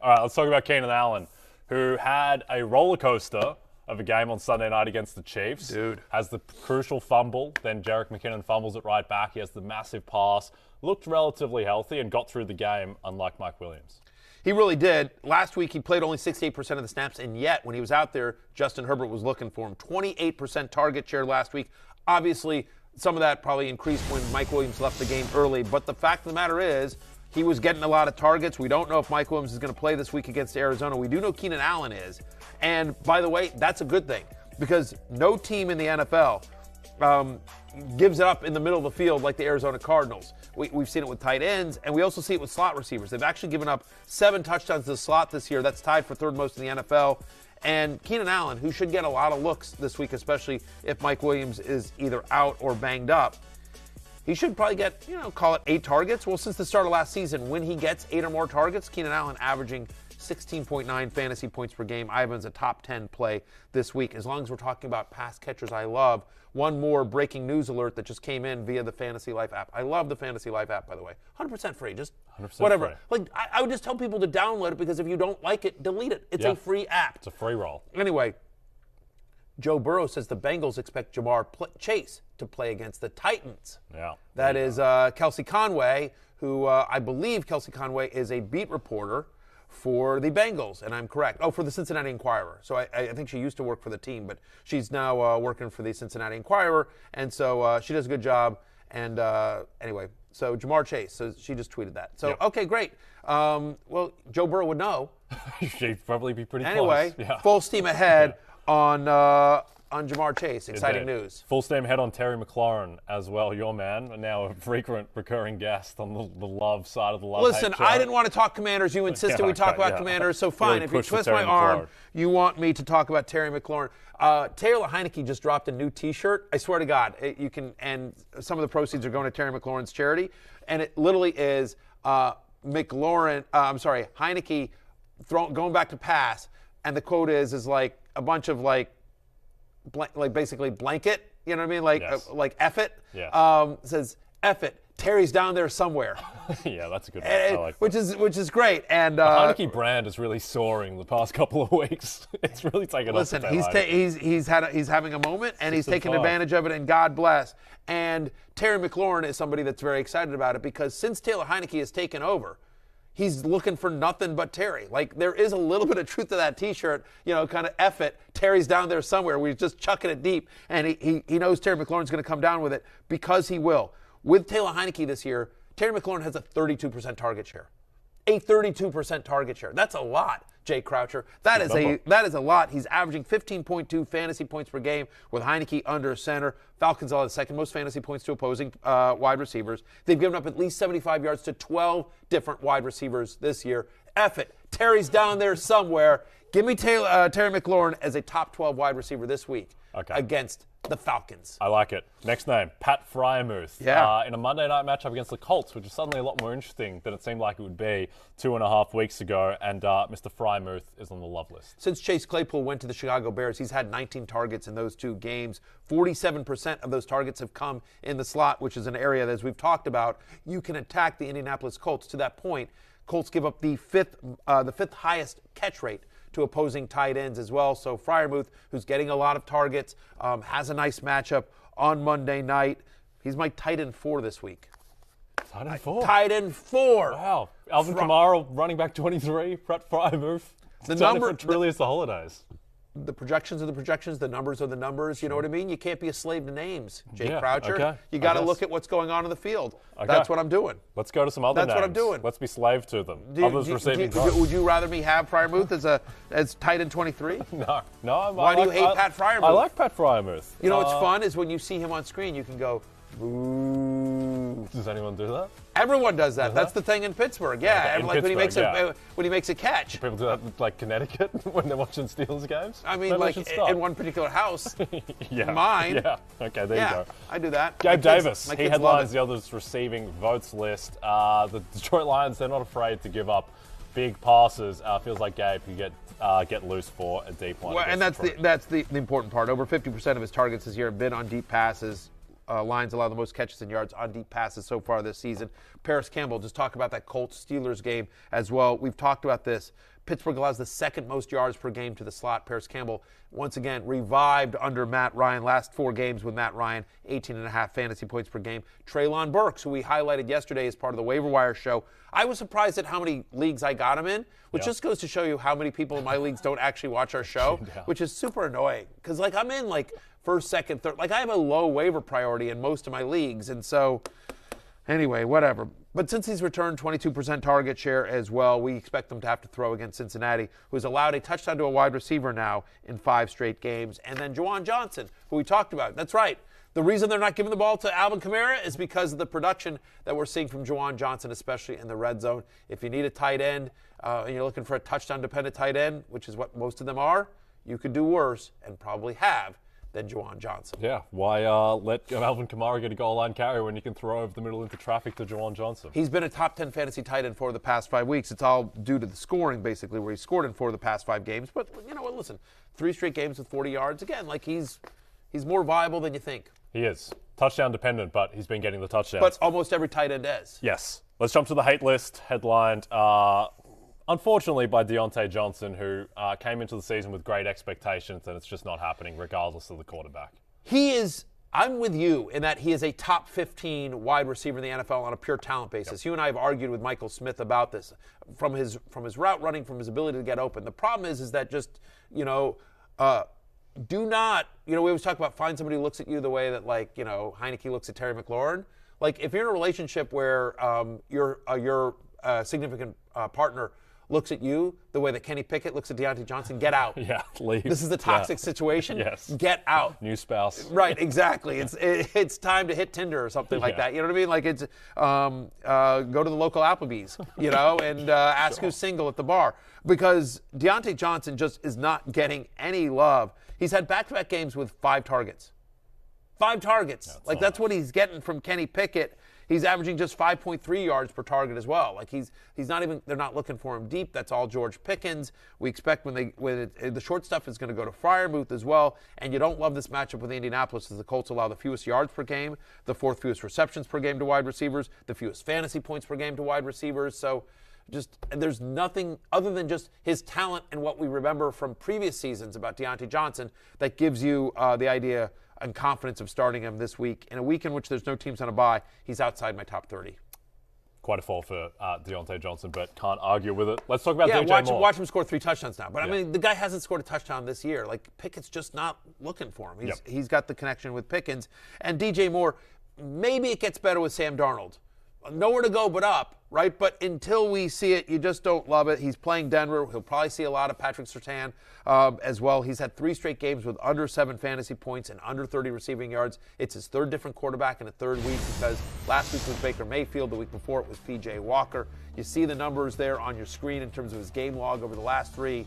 All right, let's talk about Keenan Allen, who had a roller coaster of a game on Sunday night against the Chiefs. Dude. Has the crucial fumble, then Jerick McKinnon fumbles it right back. He has the massive pass, looked relatively healthy, and got through the game, unlike Mike Williams. He really did. Last week, he played only 68% of the snaps, and yet, when he was out there, Justin Herbert was looking for him. 28% target share last week. Obviously, some of that probably increased when Mike Williams left the game early, but the fact of the matter is, he was getting a lot of targets. We don't know if Mike Williams is going to play this week against Arizona. We do know Keenan Allen is. And, by the way, that's a good thing because no team in the NFL gives it up in the middle of the field like the Arizona Cardinals. We've seen it with tight ends, and we also see it with slot receivers. They've actually given up 7 touchdowns to the slot this year. That's tied for third most in the NFL. And Keenan Allen, who should get a lot of looks this week, especially if Mike Williams is either out or banged up, he should probably get, call it 8 targets. Well, since the start of last season, when he gets 8 or more targets, Keenan Allen averaging 16.9 fantasy points per game. Ivan's a top 10 play this week. As long as we're talking about pass catchers I love, one more breaking news alert that just came in via the Fantasy Life app. I love the Fantasy Life app, by the way. 100% free, just 100% whatever. Free. I would just tell people to download it because if you don't like it, delete it. It's a free app. It's a free roll. Anyway, Joe Burrow says the Bengals expect Jamar Chase to play against the Titans. Yeah. That is Kelsey Conway, who I believe Kelsey Conway is a beat reporter for the Bengals, and I'm correct. Oh, for the Cincinnati Enquirer. So I think she used to work for the team, but she's now working for the Cincinnati Enquirer, and so she does a good job. And anyway, so Jamar Chase, so she just tweeted that. So, Okay, great. Well, Joe Burrow would know. She'd probably be pretty close. Anyway, full steam ahead on Jamar Chase. Exciting news. Full steam ahead on Terry McLaurin as well, your man, and now a frequent recurring guest on the love side of the love. Listen, I didn't want to talk Commanders. You insisted we talk about Commanders, so fine. Really if you twist my arm, you want me to talk about Terry McLaurin. Taylor Heineke just dropped a new T-shirt. I swear to God, you can, and some of the proceeds are going to Terry McLaurin's charity, and it literally is Heineke going back to pass, and the quote is like a bunch of like basically blanket, you know what I mean? Like F it. Yeah. Says F it. Terry's down there somewhere. Yeah, that's a good one. I like which is great. And the Heineke brand is really soaring the past couple of weeks. It's really taken off. Listen, he's having a moment, and he's taking advantage of it, and God bless. And Terry McLaurin is somebody that's very excited about it because since Taylor Heineke has taken over, he's looking for nothing but Terry. Like, there is a little bit of truth to that T-shirt, kind of F it. Terry's down there somewhere. We're just chucking it deep. And he knows Terry McLaurin's going to come down with it because he will. With Taylor Heineke this year, Terry McLaurin has a 32% target share. A 32% target share. That's a lot, Jay Croucher. That is a lot. He's averaging 15.2 fantasy points per game with Heineke under center. Falcons are the second most fantasy points to opposing wide receivers. They've given up at least 75 yards to 12 different wide receivers this year. F it. Terry's down there somewhere. Give me Terry McLaurin as a top 12 wide receiver this week against the Falcons. I like it. Next name, Pat Freiermuth. Yeah. In a Monday night matchup against the Colts, which is suddenly a lot more interesting than it seemed like it would be 2.5 weeks ago. And Mr. Freiermuth is on the love list. Since Chase Claypool went to the Chicago Bears, he's had 19 targets in those 2 games. 47% of those targets have come in the slot, which is an area that, as we've talked about, you can attack the Indianapolis Colts. To that point, Colts give up the fifth highest catch rate to opposing tight ends as well. So Freiermuth, who's getting a lot of targets, has a nice matchup on Monday night. He's my tight end 4 this week. Tight end 4? Tight end 4. Wow. Alvin Kamara, running back 23, Pat Freiermuth. The number truly is the holidays. The projections are the projections, the numbers are the numbers. You know what I mean? You can't be a slave to names, Jay Croucher. Okay. You got to look at what's going on in the field. That's what I'm doing. Let's go to some other names. That's what I'm doing. Let's be slave to them. Would you rather me have Freiermuth as tight end 23? No. Why do you hate Pat Freiermuth? I like Pat Freiermuth. You know what's fun is when you see him on screen, you can go, ooh. Does anyone do that? Everyone does that. That's the thing in Pittsburgh. Yeah, when he makes a catch. Do people do that in, like, Connecticut when they're watching Steelers games? I mean, like in one particular house. Yeah. Mine. Yeah. Okay, there you go. I do that. Gabe Davis. He headlines the others receiving votes list. The Detroit Lions, they're not afraid to give up big passes. Feels like Gabe could get loose for a deep one. Well, and that's the important part. Over 50% of his targets this year have been on deep passes. Lions allow the most catches and yards on deep passes so far this season. Paris Campbell, just talk about that Colts-Steelers game as well. We've talked about this. Pittsburgh allows the second most yards per game to the slot. Paris Campbell, once again, revived under Matt Ryan. Last 4 games with Matt Ryan, 18.5 fantasy points per game. Treylon Burks, who we highlighted yesterday as part of the waiver wire show. I was surprised at how many leagues I got him in, which just goes to show you how many people in my leagues don't actually watch our show, which is super annoying. Because, like, I'm in, like, first, second, third. Like, I have a low waiver priority in most of my leagues. And so, anyway, whatever. But since he's returned 22% target share as well, we expect them to have to throw against Cincinnati, who's allowed a touchdown to a wide receiver now in 5 straight games. And then Juwan Johnson, who we talked about. That's right. The reason they're not giving the ball to Alvin Kamara is because of the production that we're seeing from Juwan Johnson, especially in the red zone. If you need a tight end and you're looking for a touchdown-dependent tight end, which is what most of them are, you could do worse and probably have than Juwan Johnson. Yeah, why let Alvin Kamara get a goal line carry when you can throw over the middle into traffic to Juwan Johnson? He's been a top 10 fantasy tight end for the past 5 weeks. It's all due to the scoring, basically, where he scored in 4 of the past 5 games. But you know what? Listen, 3 straight games with 40 yards. Again, like he's more viable than you think. He is. Touchdown dependent, but he's been getting the touchdowns. But almost every tight end is. Yes. Let's jump to the hate list, headlined, unfortunately, by Deontay Johnson, who came into the season with great expectations, and it's just not happening regardless of the quarterback. He is, I'm with you in that he is a top 15 wide receiver in the NFL on a pure talent basis. Yep. You and I have argued with Michael Smith about this, from his route running, from his ability to get open. The problem is that just, do not, we always talk about find somebody who looks at you the way that, like, Heineke looks at Terry McLaurin. Like, if you're in a relationship where your significant partner looks at you the way that Kenny Pickett looks at Deontay Johnson, get out. Yeah, leave. This is the toxic situation. Yes. Get out. New spouse. Right, exactly. It's time to hit Tinder or something like that. You know what I mean? Like, it's go to the local Applebee's, and ask who's single at the bar. Because Deontay Johnson just is not getting any love. He's had back-to-back games with 5 targets. 5 targets. That's what he's getting from Kenny Pickett. He's averaging just 5.3 yards per target as well. Like he's not even, they're not looking for him deep. That's all George Pickens. We expect the short stuff is going to go to Freiermuth as well. And you don't love this matchup with Indianapolis as the Colts allow the fewest yards per game, the 4th fewest receptions per game to wide receivers, the fewest fantasy points per game to wide receivers. So there's nothing other than just his talent and what we remember from previous seasons about Deontay Johnson that gives you the idea and confidence of starting him this week. In a week in which there's no teams on a bye, he's outside my top 30. Quite a fall for Deontay Johnson, but can't argue with it. Let's talk about DJ Moore. Watch him score 3 touchdowns now. But, I mean, the guy hasn't scored a touchdown this year. Like, Pickett's just not looking for him. He's got the connection with Pickens. And DJ Moore, maybe it gets better with Sam Darnold. Nowhere to go but up, right? But until we see it, you just don't love it. He's playing Denver. He'll probably see a lot of Patrick Surtain as well. He's had 3 straight games with under 7 fantasy points and under 30 receiving yards. It's his 3rd different quarterback in a 3rd week because last week was Baker Mayfield. The week before it was P.J. Walker. You see the numbers there on your screen in terms of his game log over the last 3.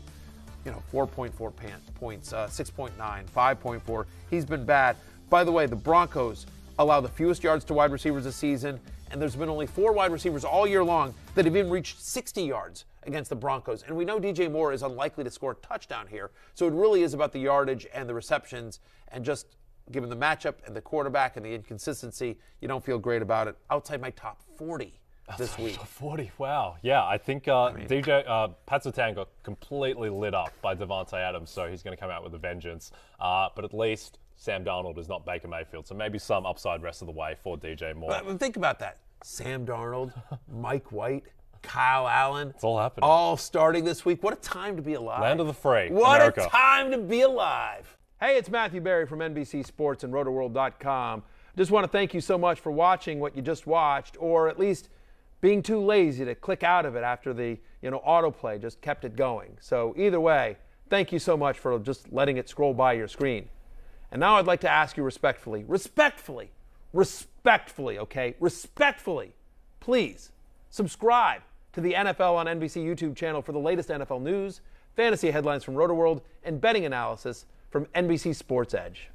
4.4 points, 6.9, 5.4. He's been bad. By the way, the Broncos allow the fewest yards to wide receivers this season, and there's been only 4 wide receivers all year long that have even reached 60 yards against the Broncos. And we know DJ Moore is unlikely to score a touchdown here. So it really is about the yardage and the receptions, and just given the matchup and the quarterback and the inconsistency, you don't feel great about it. Outside my top 40 this week. 40, wow. Yeah, I think Pat Surtain got completely lit up by Devontae Adams, so he's going to come out with a vengeance. But at least Sam Darnold is not Baker Mayfield, so maybe some upside rest of the way for DJ Moore. But think about that. Sam Darnold, Mike White, Kyle Allen. It's all happening. All starting this week. What a time to be alive. Land of the free. What America. A time to be alive. Hey, it's Matthew Berry from NBC Sports and RotoWorld.com. Just want to thank you so much for watching what you just watched, or at least being too lazy to click out of it after the autoplay just kept it going. So either way, thank you so much for just letting it scroll by your screen. And now I'd like to ask you respectfully, please subscribe to the NFL on NBC YouTube channel for the latest NFL news, fantasy headlines from RotoWorld, and betting analysis from NBC Sports Edge.